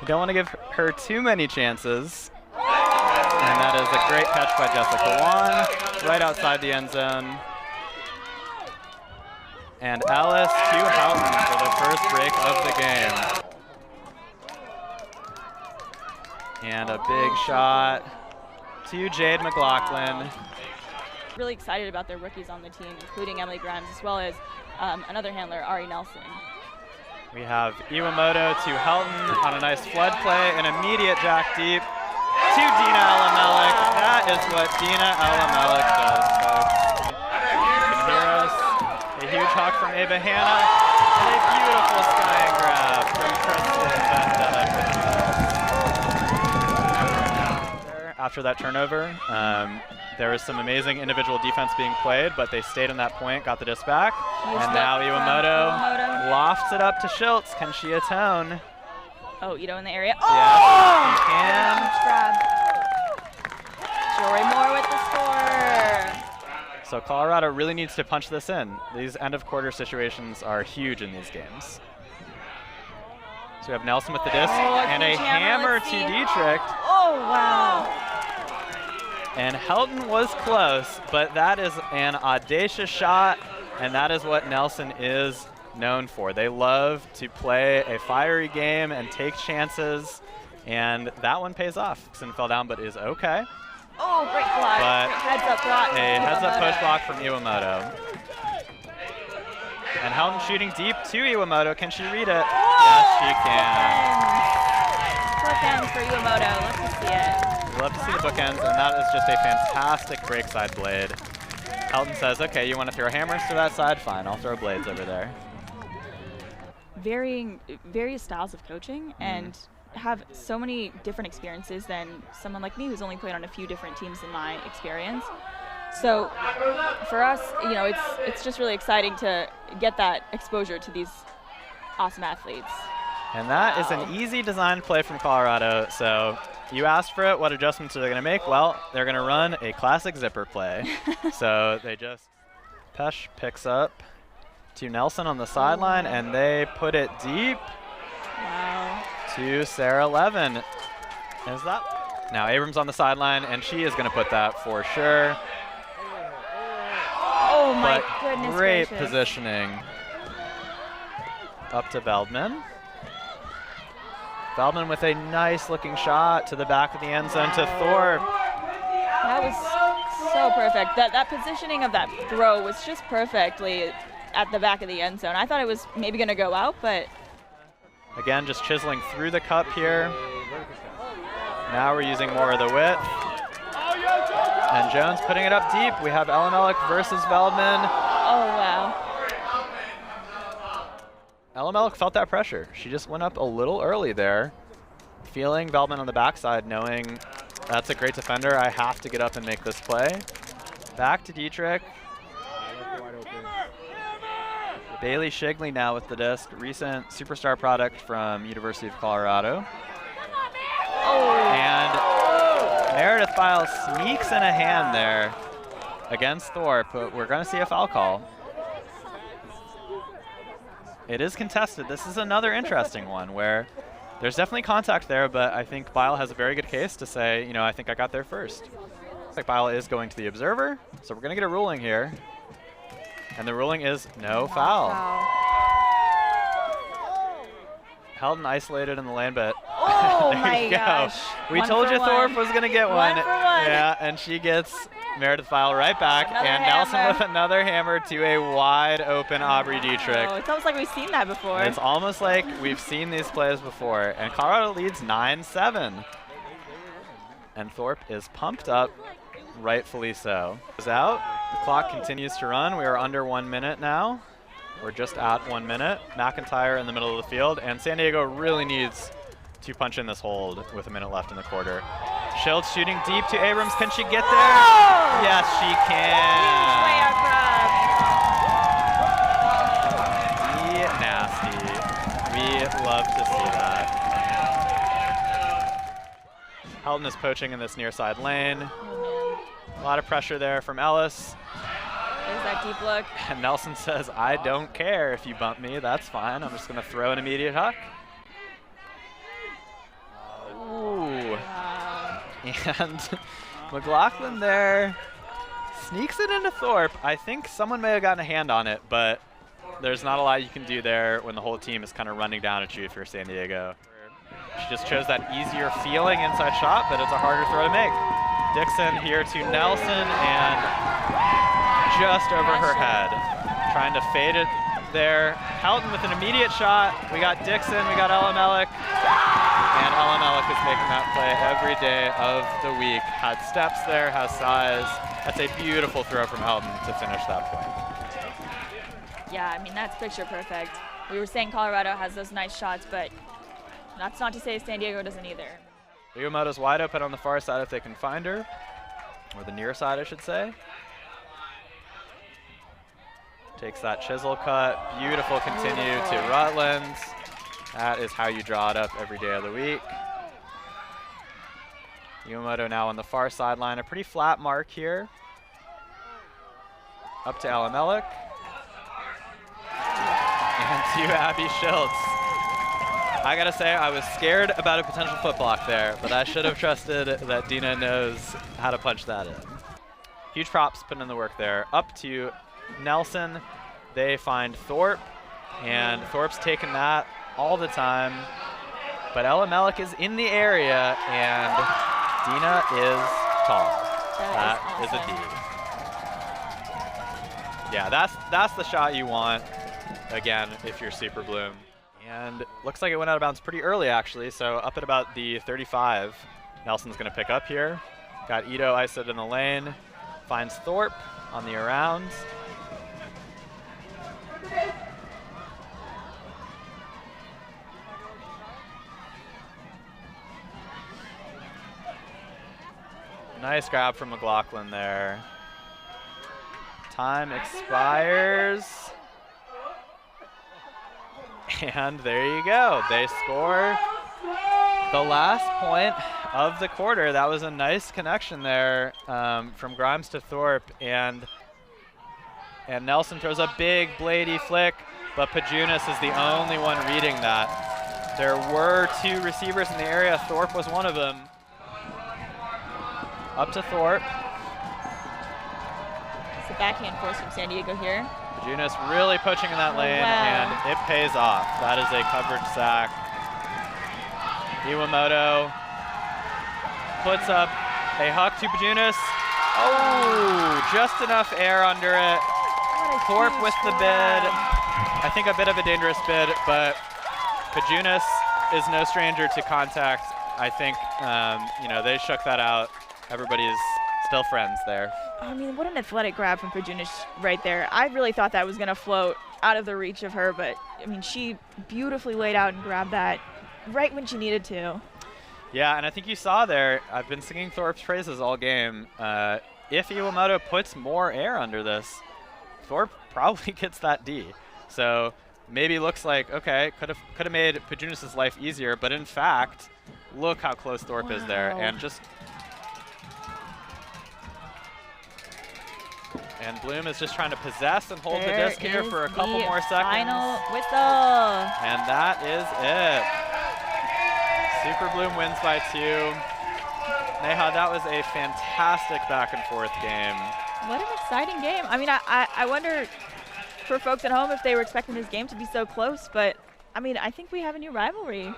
You don't want to give her too many chances. And that is a great catch by Jessica Wan, right outside the end zone. And Alice to Houghton for the first break of the game. And a big shot to Jade McLaughlin. Really excited about their rookies on the team, including Emily Grimes, as well as another handler, Ari Nelson. We have Iwamoto to Houghton on a nice flood play, an immediate jack deep to Dina Alamelik. That is what Dina Alamelik does, folks. You can hear us. A huge hawk from Ava Hanna, and a beautiful sky and grab from Kristen Van. After that turnover, there was some amazing individual defense being played, but they stayed on that point, got the disc back, and now Iwamoto lofts it up to Schultz. Can she atone? Oh, Ito in the area. Oh! Yes, she can. Jory Moore with the score. So Colorado really needs to punch this in. These end of quarter situations are huge in these games. So we have Nelson with the disc and a hammer to Dietrich. Oh, wow. And Helton was close, but that is an audacious shot, and that is what Nelson is known for. They love to play a fiery game and take chances, and that one pays off. Nixon fell down, but is okay. Oh, great block. But heads up block. A heads up push block from Iwamoto. And Helton shooting deep to Iwamoto. Can she read it? Yes, she can. Bookends for Iwamoto. Let's see it. We love to see the bookends, and that is just a fantastic break side blade. Helton says, okay, you want to throw hammers to that side? Fine, I'll throw blades over there. Various styles of coaching and have so many different experiences than someone like me who's only played on a few different teams in my experience. So for us, you know, it's just really exciting to get that exposure to these awesome athletes. And that is an easy design play from Colorado. So you asked for it. What adjustments are they going to make? Well, they're going to run a classic zipper play. So they just, Pesh picks up to Nelson on the sideline, and they put it deep to Sarah Levin. Is that? Now Abrams on the sideline, and she is going to put that for sure. Oh my goodness great gracious. Positioning. Up to Veldman. Veldman with a nice looking shot to the back of the end zone to Thorpe. That was so perfect. That positioning of that throw was just perfectly at the back of the end zone. I thought it was maybe going to go out, but again, just chiseling through the cup here. Now we're using more of the width. And Jones putting it up deep. We have Alamelik versus Veldman. Oh, wow. Alamelik felt that pressure. She just went up a little early there, feeling Veldman on the backside, knowing that's a great defender. I have to get up and make this play. Back to Dietrich. Bailey Shigley now with the disc, recent superstar product from University of Colorado. And Meredith Biles sneaks in a hand there against Thorpe, but we're going to see a foul call. It is contested. This is another interesting one where there's definitely contact there, but I think Bile has a very good case to say, you know, I think I got there first. Looks like Bile is going to the observer, so we're going to get a ruling here. And the ruling is no foul. Helton isolated in the lane, but oh there my you go. Gosh. We told you Thorpe was going to get one. One for one. Yeah, and she gets Meredith File right back. Another and hammer. Nelson with another hammer to a wide open Aubrey Dietrich. Oh, it's almost like we've seen that before. It's almost like we've seen these plays before. And Colorado leads 9-7. And Thorpe is pumped up, rightfully so. Is out. The clock continues to run. We are under 1 minute now. We're just at 1 minute. McIntyre in the middle of the field, and San Diego really needs to punch in this hold with a minute left in the quarter. Schultz shooting deep to Abrams. Can she get there? Oh! Yes, she can. Be nasty. We love to see that. Helton is poaching in this near side lane. A lot of pressure there from Ellis. There's that deep look. And Nelson says, I don't care if you bump me. That's fine. I'm just going to throw an immediate huck. And McLaughlin there sneaks it into Thorpe. I think someone may have gotten a hand on it, but there's not a lot you can do there when the whole team is kind of running down at you if you're San Diego. She just chose that easier feeling inside shot, but it's a harder throw to make. Dixon here to Nelson, and just over her head. Trying to fade it there. Houghton with an immediate shot. We got Dixon, we got Alamelec. And Alamelec is making that play every day of the week. Had steps there, has size. That's a beautiful throw from Houghton to finish that play. Yeah, I mean, that's picture perfect. We were saying Colorado has those nice shots, but that's not to say San Diego doesn't either. Iwamoto's wide open on the far side if they can find her, or the near side, I should say. Takes that chisel cut. Beautiful continue to Rutland. That is how you draw it up every day of the week. Iwamoto now on the far sideline. A pretty flat mark here. Up to Alamelec. And to Abby Schultz. I gotta say, I was scared about a potential foot block there, but I should have trusted that Dina knows how to punch that in. Huge props putting in the work there. Up to Nelson. They find Thorpe, and Thorpe's taken that all the time. But Alamelec is in the area, and Dina is tall. That is a D. Yeah, that's the shot you want, again, if you're Super Bloom. And looks like it went out of bounds pretty early, actually, so up at about the 35. Nelson's going to pick up here. Got Ito iced in the lane. Finds Thorpe on the around. Nice grab from McLaughlin there. Time expires. And there you go. They score the last point of the quarter. That was a nice connection there from Grimes to Thorpe. And Nelson throws a big bladey flick, but Pajunas is the only one reading that. There were two receivers in the area. Thorpe was one of them. Up to Thorpe. It's a backhand force from San Diego here. Pajunas really poaching in that lane, and it pays off. That is a coverage sack. Iwamoto puts up a huck to Pajunas. Oh, just enough air under it. Thorpe with the bid. I think a bit of a dangerous bid, but Pajunas is no stranger to contact. I think, they shook that out. Everybody's still friends there. I mean, what an athletic grab from Pajunas right there. I really thought that was going to float out of the reach of her, but, I mean, she beautifully laid out and grabbed that right when she needed to. Yeah, and I think you saw there, I've been singing Thorpe's praises all game. If Iwamoto puts more air under this, Thorpe probably gets that D. So maybe looks like, okay, could have made Pajunas' life easier, but in fact, look how close Thorpe is there. And Bloom is just trying to possess and hold the disc here for a couple more seconds. Final whistle. And that is it. Super Bloom wins by 2. Neha, that was a fantastic back and forth game. What an exciting game. I mean, I wonder for folks at home if they were expecting this game to be so close, but I mean, I think we have a new rivalry.